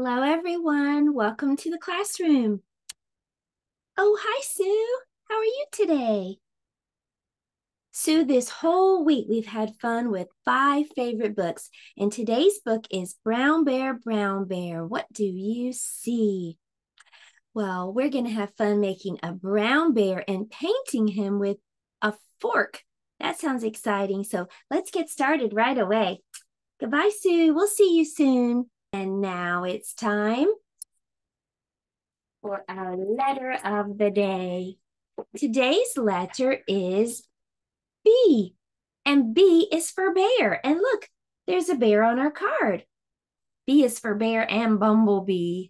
Hello, everyone. Welcome to the classroom. Oh, hi, Sue. How are you today? Sue, this whole week we've had fun with 5 favorite books, and today's book is Brown Bear, Brown Bear. What do you see? Well, we're going to have fun making a brown bear and painting him with a fork. That sounds exciting. So let's get started right away. Goodbye, Sue. We'll see you soon. And now it's time for our letter of the day. Today's letter is B, and B is for bear. And look, there's a bear on our card. B is for bear and bumblebee.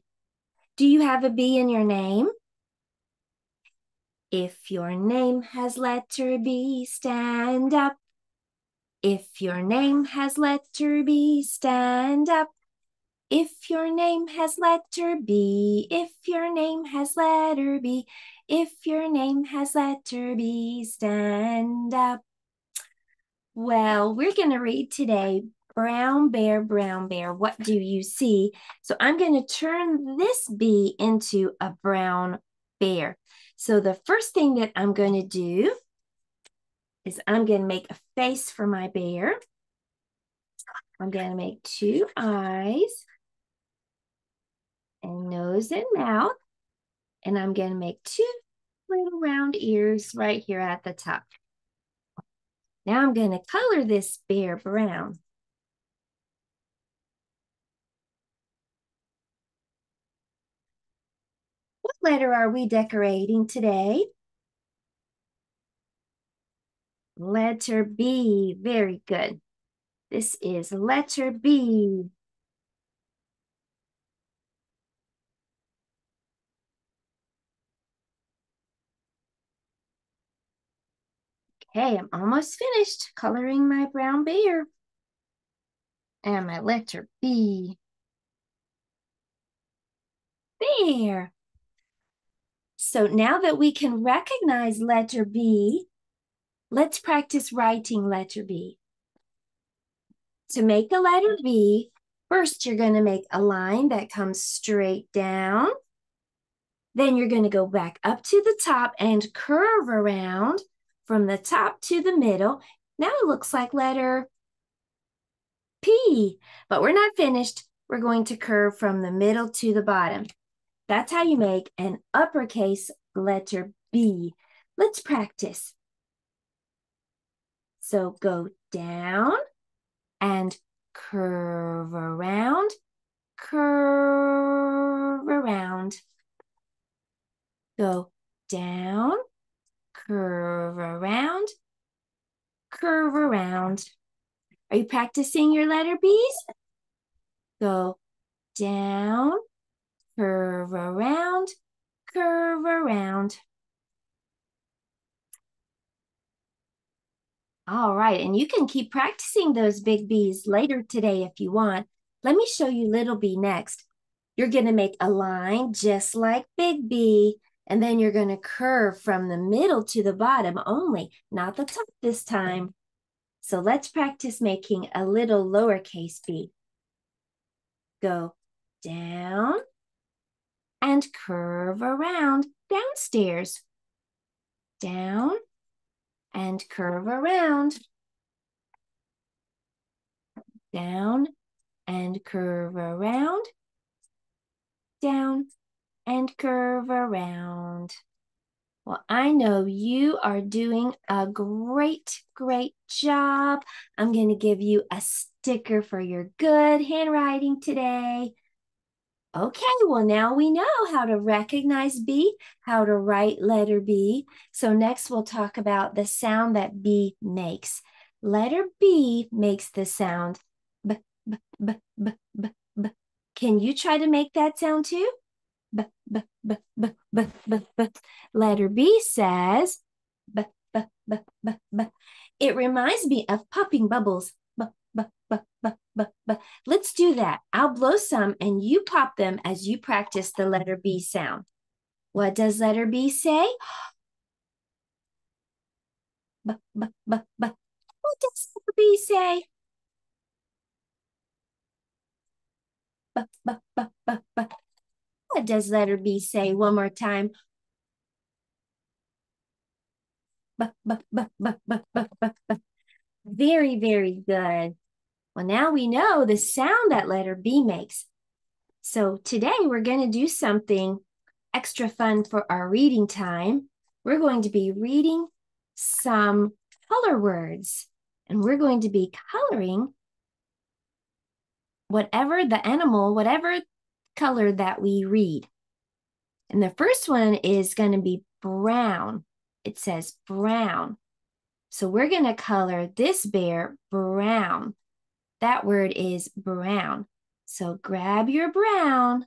Do you have a B in your name? If your name has letter B, stand up. If your name has letter B, stand up. If your name has letter B, if your name has letter B, if your name has letter B, stand up. Well, we're going to read today, Brown Bear, what do you see? So I'm going to turn this B into a brown bear. So the first thing that I'm going to do is I'm going to make a face for my bear. I'm going to make 2 eyes and nose and mouth. And I'm going to make 2 little round ears right here at the top. Now I'm going to color this bear brown. What letter are we decorating today? Letter B. Very good. This is letter B. Okay, I'm almost finished coloring my brown bear. And my letter B. There. So now that we can recognize letter B, let's practice writing letter B. To make a letter B, first you're going to make a line that comes straight down. Then you're going to go back up to the top and curve around from the top to the middle. Now it looks like letter P, but we're not finished. We're going to curve from the middle to the bottom. That's how you make an uppercase letter B. Let's practice. So go down and curve around, curve around. Go down, curve around, curve around. Are you practicing your letter B's? Go down, curve around, curve around. All right, and you can keep practicing those big B's later today if you want. Let me show you little B next. You're going to make a line just like big B, and then you're going to curve from the middle to the bottom only, not the top this time. So let's practice making a little lowercase b. Go down and curve around downstairs. Down and curve around. Down and curve around. Down and curve around. Well, I know you are doing a great, great job. I'm going to give you a sticker for your good handwriting today. Okay, well, now we know how to recognize B, how to write letter B. So next we'll talk about the sound that B makes. Letter B makes the sound B, B, B, B, B, B. Can you try to make that sound too? B, B, B, B, B, B, B. Letter B says B, B, B, B, B. It reminds me of popping bubbles. B, B, B, B, B, B. Let's do that. I'll blow some and you pop them as you practice the letter B sound. What does letter B say? B, B, B, B. What does letter B say? B, B, B, B. does letter B say? One more time. B, b, b, b, b, b, b, b. Very, very good. Well, now we know the sound that letter B makes. So today we're going to do something extra fun for our reading time. We're going to be reading some color words, and we're going to be coloring whatever the animal, whatever color that we read. And the first one is going to be brown. It says brown. So we're going to color this bear brown. That word is brown. So grab your brown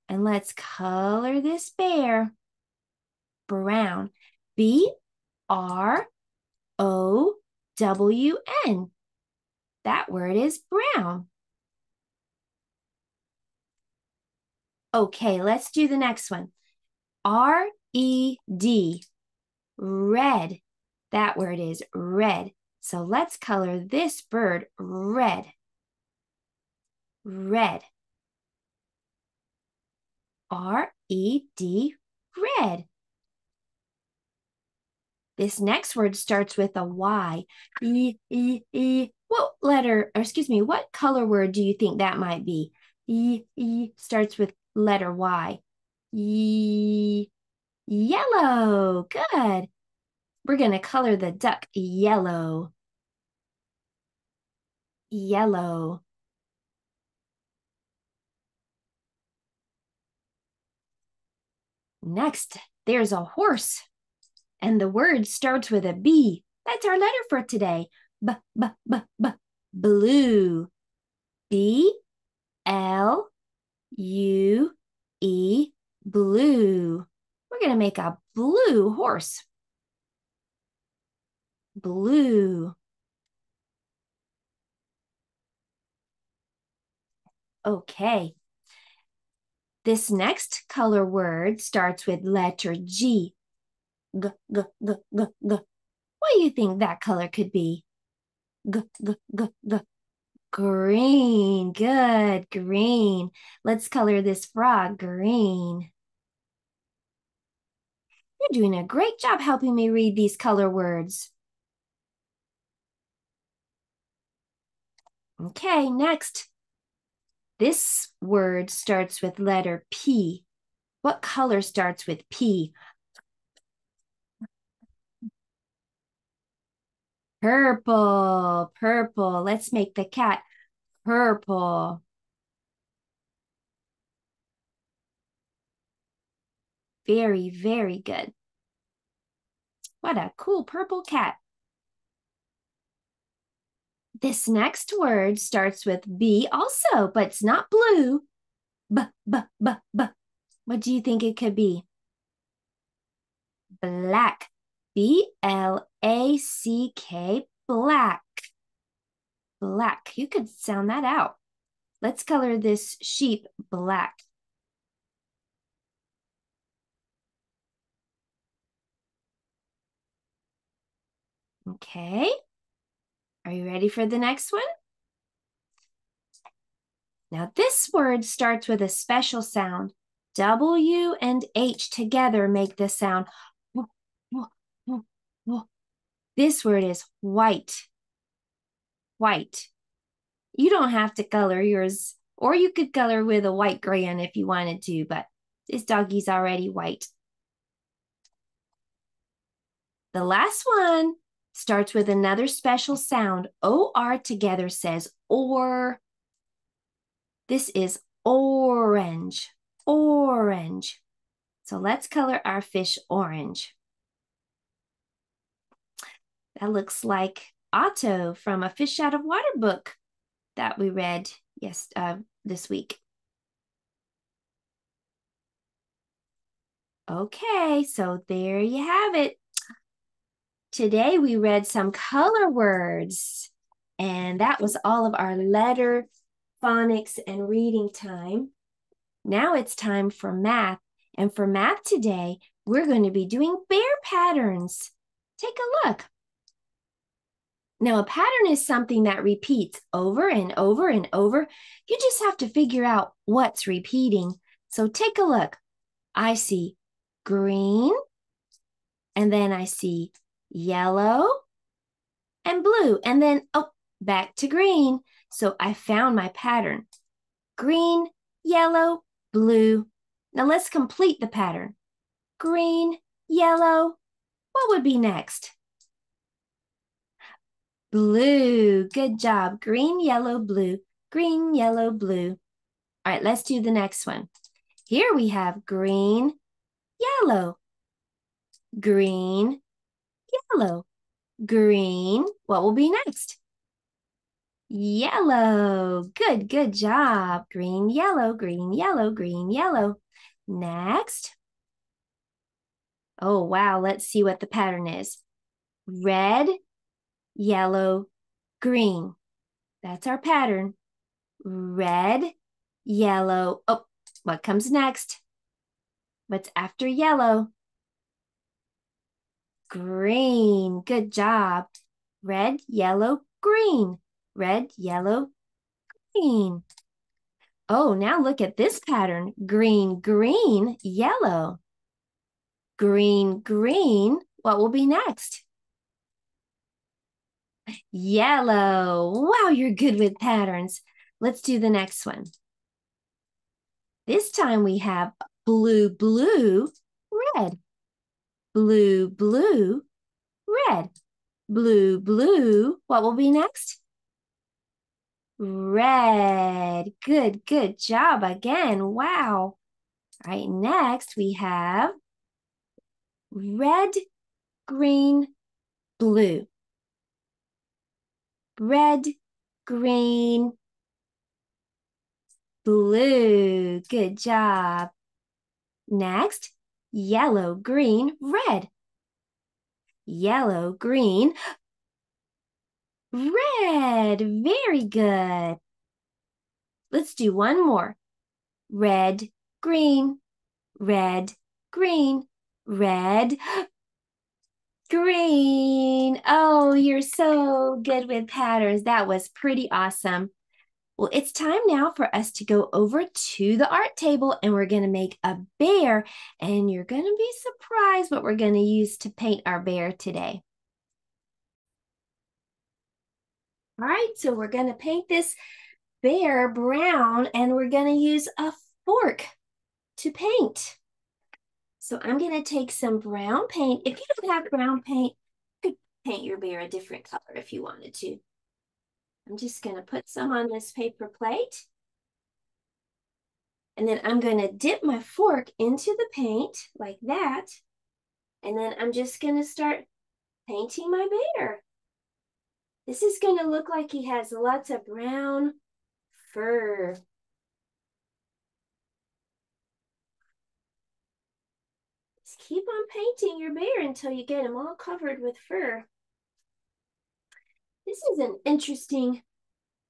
and let's color this bear brown. B-R-O-W-N. That word is brown. Okay, let's do the next one. R-E-D. Red. That word is red. So let's color this bird red. Red. R-E-D, red. This next word starts with a Y. E. What letter, or excuse me, what color word do you think that might be? E starts with letter Y. Yellow. Good. We're going to color the duck yellow. Yellow. Next, there's a horse, and the word starts with a B. That's our letter for today. Blue. B-L-U-E, blue. We're going to make a blue horse. Blue. Okay. This next color word starts with letter G. G. What do you think that color could be? G. Green. Good. Green. Let's color this frog green. You're doing a great job helping me read these color words. Okay, next. This word starts with letter P. What color starts with P? Purple. Purple. Let's make the cat purple. Very, very good. What a cool purple cat. This next word starts with B also, but it's not blue. B. What do you think it could be? Black. B-L-A-C-K, black. Black. You could sound that out. Let's color this sheep black. Okay. Are you ready for the next one? Now this word starts with a special sound. W and H together make the sound. This word is white. White. You don't have to color yours, or you could color with a white crayon if you wanted to, but this doggy's already white. The last one starts with another special sound. O-R together says or. This is orange. Orange. So let's color our fish orange. That looks like Hutto from a Fish Out of Water book that we read this week. Okay, so there you have it. Today we read some color words, and that was all of our letter, phonics, and reading time. Now it's time for math, and for math today, we're going to be doing bear patterns. Take a look. Now, a pattern is something that repeats over and over and over. You just have to figure out what's repeating. So take a look. I see green, and then I see yellow and blue, and then, oh, back to green. So I found my pattern. Green, yellow, blue. Now let's complete the pattern. Green, yellow. What would be next? Blue. Good job. Green, yellow, blue. Green, yellow, blue. All right, let's do the next one. Here we have green, yellow, green, yellow, green. What will be next? Yellow. Good job. Green, yellow, green, yellow, green, yellow. Next. Oh, wow. Let's see what the pattern is. Red, yellow, green. That's our pattern. Red, yellow. Oh, what comes next? What's after yellow? Green. Good job. Red, yellow, green. Red, yellow, green. Oh, now look at this pattern. Green, green, yellow. Green, green. What will be next? Yellow. Wow, you're good with patterns. Let's do the next one. This time we have blue, blue, red. Blue, blue, red. Blue, blue. What will be next? Red. Good job again. Wow. All right, next we have red, green, blue. Red, green, blue. Good job. Next, yellow, green, red. Yellow, green, red. Very good. Let's do one more. Red, green, red, green, red, green. Oh, you're so good with patterns. That was pretty awesome. Well, it's time now for us to go over to the art table and we're going to make a bear, and you're going to be surprised what we're going to use to paint our bear today. All right, so we're going to paint this bear brown and we're going to use a fork to paint. So I'm going to take some brown paint. If you don't have brown paint, you could paint your bear a different color if you wanted to. I'm just going to put some on this paper plate. And then I'm going to dip my fork into the paint like that. And then I'm just going to start painting my bear. This is going to look like he has lots of brown fur. Just keep on painting your bear until you get him all covered with fur. This is an interesting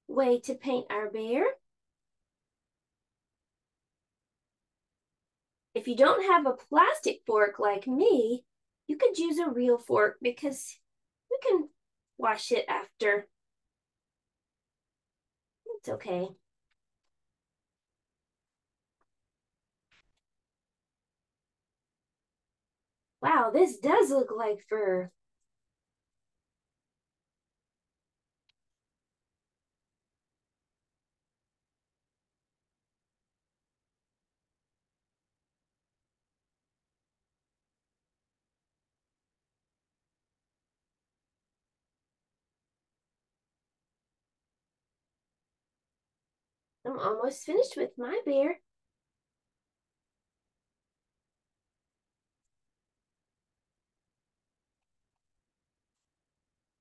way to paint our bear. If you don't have a plastic fork like me, you could use a real fork because you can wash it after. It's okay. Wow, this does look like fur. I'm almost finished with my bear.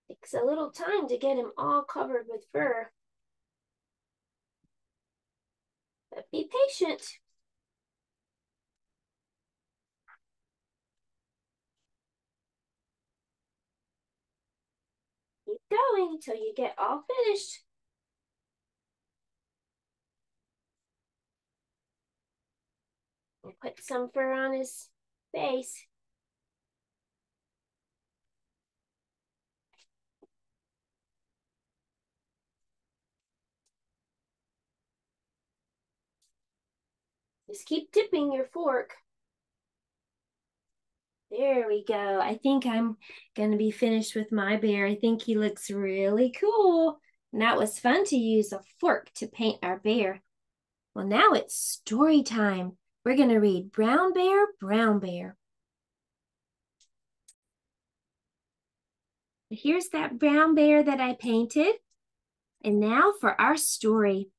Takes a little time to get him all covered with fur. But be patient. Keep going until you get all finished. And put some fur on his face. Just keep dipping your fork. There we go. I think I'm going to be finished with my bear. I think he looks really cool. And that was fun to use a fork to paint our bear. Well, now it's story time. We're going to read Brown Bear, Brown Bear. Here's that brown bear that I painted. And now for our story.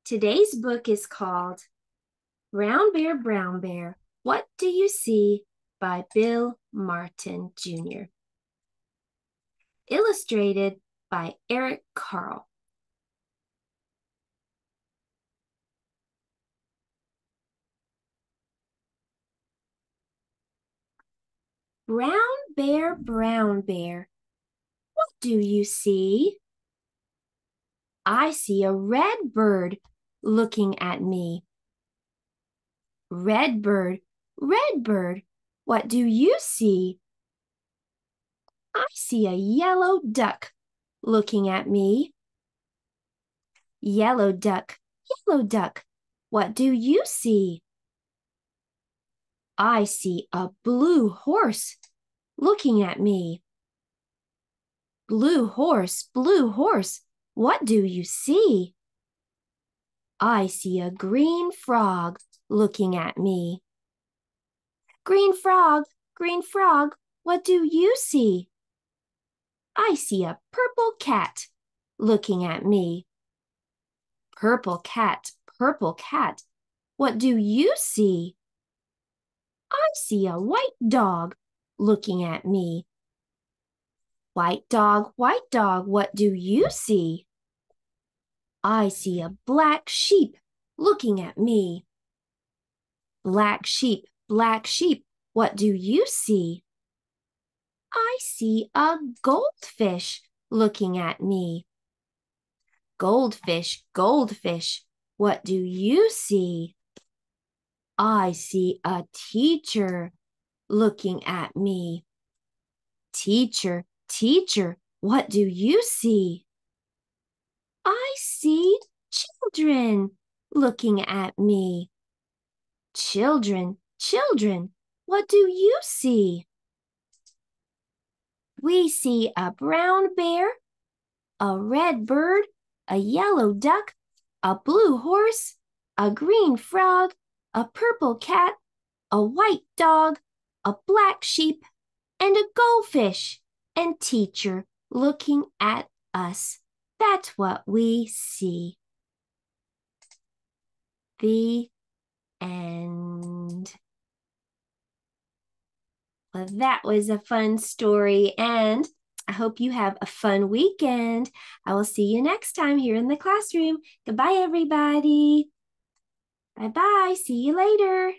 Today's book is called Brown Bear, What Do You See? By Bill Martin Jr. Illustrated by Eric Carle. Brown Bear, what do you see? I see a red bird looking at me. Red bird, what do you see? I see a yellow duck looking at me. Yellow duck, what do you see? I see a blue horse looking at me. Blue horse, what do you see? I see a green frog looking at me. Green frog, what do you see? I see a purple cat looking at me. Purple cat, what do you see? I see a white dog looking at me. White dog, what do you see? I see a black sheep looking at me. Black sheep, what do you see? I see a goldfish looking at me. Goldfish, what do you see? I see a teacher looking at me. Teacher, what do you see? I see children looking at me. Children, what do you see? We see a brown bear, a red bird, a yellow duck, a blue horse, a green frog, a purple cat, a white dog, a black sheep, and a goldfish, and teacher looking at us. That's what we see. The end. Well, that was a fun story, and I hope you have a fun weekend. I will see you next time here in the classroom. Goodbye, everybody. Bye-bye. See you later.